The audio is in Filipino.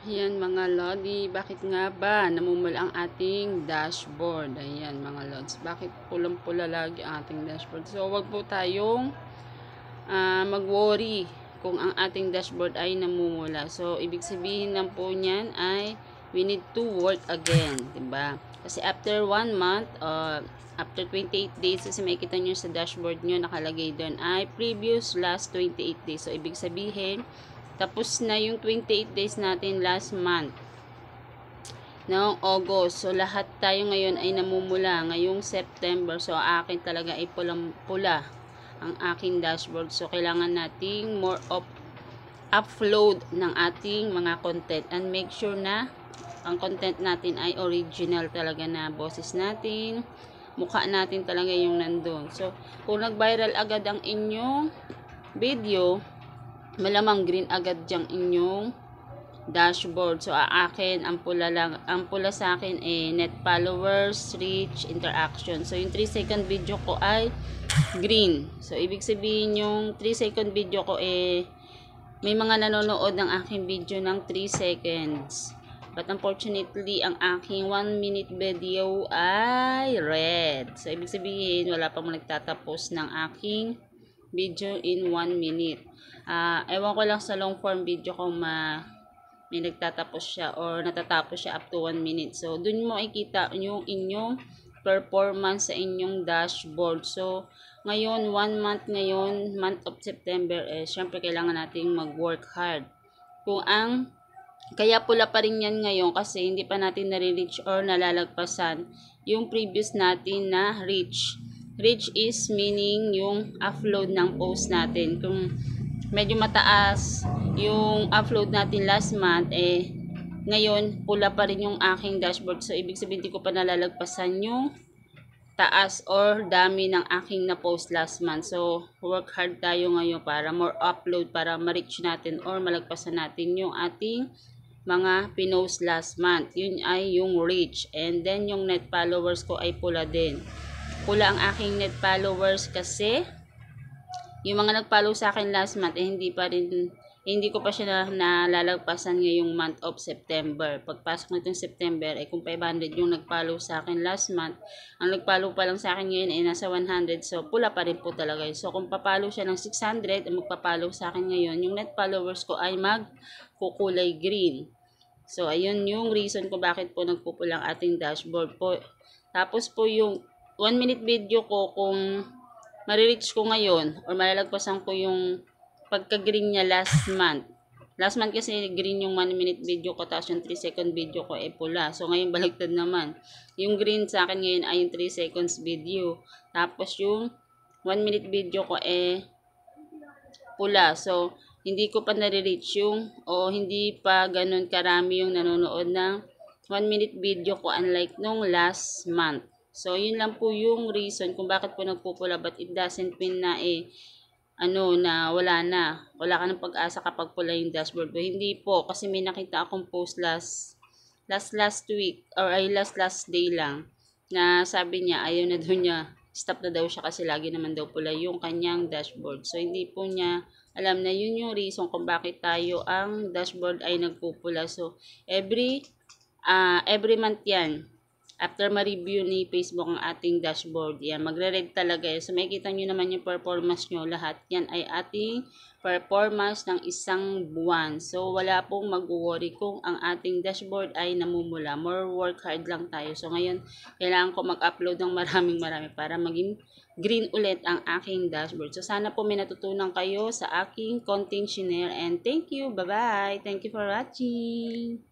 Ayan mga lodi, bakit nga ba namumula ang ating dashboard? Ayan mga lods, bakit pulang-pula lagi ang ating dashboard? So wag po tayong mag-worry kung ang ating dashboard ay namumula. So ibig sabihin lang po niyan ay we need to work again, diba? Kasi after 1 month, after 28 days, kasi makikita nyo sa dashboard nyo nakalagay doon ay previous last 28 days. So ibig sabihin tapos na yung 28 days natin last month. Noong August. So, lahat tayo ngayon ay namumula. Ngayong September. So, akin talaga ay pulang-pula ang aking dashboard. So, kailangan nating more of upload ng ating mga content. And make sure na ang content natin ay original talaga na boses natin. Mukha natin talaga yung nandun. So, kung nag-viral agad ang inyong video, malamang green agad diyang inyong dashboard. So, akin, ang pula lang, ang pula sa akin net followers, reach, interaction. So, yung 3 second video ko ay green. So, ibig sabihin yung 3 second video ko may mga nanonood ng aking video ng 3 seconds. But unfortunately, ang aking 1 minute video ay red. So, ibig sabihin, wala pa mo nagtatapos ng aking video in 1 minute. Ewan ko lang sa long form video kung may nagtatapos siya or natatapos siya up to 1 minute. So, dun mo ikita yung inyong performance sa inyong dashboard. So, ngayon, 1 month ngayon, month of September, syempre kailangan nating mag-work hard. Kaya pula pa rin yan ngayon kasi hindi pa natin nare-reach or nalalagpasan yung previous natin na reach. Reach is meaning yung upload ng post natin. Kung medyo mataas yung upload natin last month, ngayon pula pa rin yung aking dashboard. So, ibig sabihin hindi ko pa nalalagpasan yung taas or dami ng aking na-post last month. So, work hard tayo ngayon para more upload, para ma-reach natin or malagpasan natin yung ating mga pinost last month. Yun ay yung reach. And then, yung net followers ko ay pula din. Pula ang aking net followers kasi yung mga nag-follow sa akin last month, hindi ko pa siya nalalagpasan ngayong month of September. Pagpasok nitong September, kung 500 yung nag-follow sa akin last month, ang nag-follow pa lang sa akin ngayon ay nasa 100. So, pula pa rin po talaga. So, kung papalo siya ng 600, magpa-follow sa akin ngayon, yung net followers ko ay magkukulay green. So, ayun yung reason ko bakit po nagpupulang ating dashboard po. Tapos po yung 1 minute video ko, kung marireach ko ngayon or malalagpasan ko yung pagka-green niya last month. Last month kasi green yung 1 minute video ko, tapos yung 3 second video ko ay pula. So, ngayon baligtad naman. Yung green sa akin ngayon ay yung 3 seconds video. Tapos yung 1 minute video ko pula. So, hindi ko pa nare-reach yung o hindi pa ganun karami yung nanonood ng 1 minute video ko unlike nung last month. So, yun lang po yung reason kung bakit po nagpupula, but it doesn't mean na na wala ka ng pag-asa kapag pula yung dashboard. But hindi po, kasi may nakita akong post last week or ay last day lang na sabi niya ayaw na daw niya, stop na daw siya kasi lagi naman daw pula yung kanyang dashboard. So, hindi po niya alam na yun yung reason kung bakit tayo ang dashboard ay nagpupula. So, every month yan. After ma-review ni Facebook ang ating dashboard, yan, magre-red talaga yan. So, makikita nyo naman yung performance nyo. Lahat yan ay ating performance ng isang buwan. So, wala pong mag-worry kung ang ating dashboard ay namumula. More work hard lang tayo. So, ngayon, kailangan ko mag-upload ng marami para maging green ulit ang aking dashboard. So, sana po may natutunan kayo sa aking content share. And thank you. Bye-bye. Thank you for watching.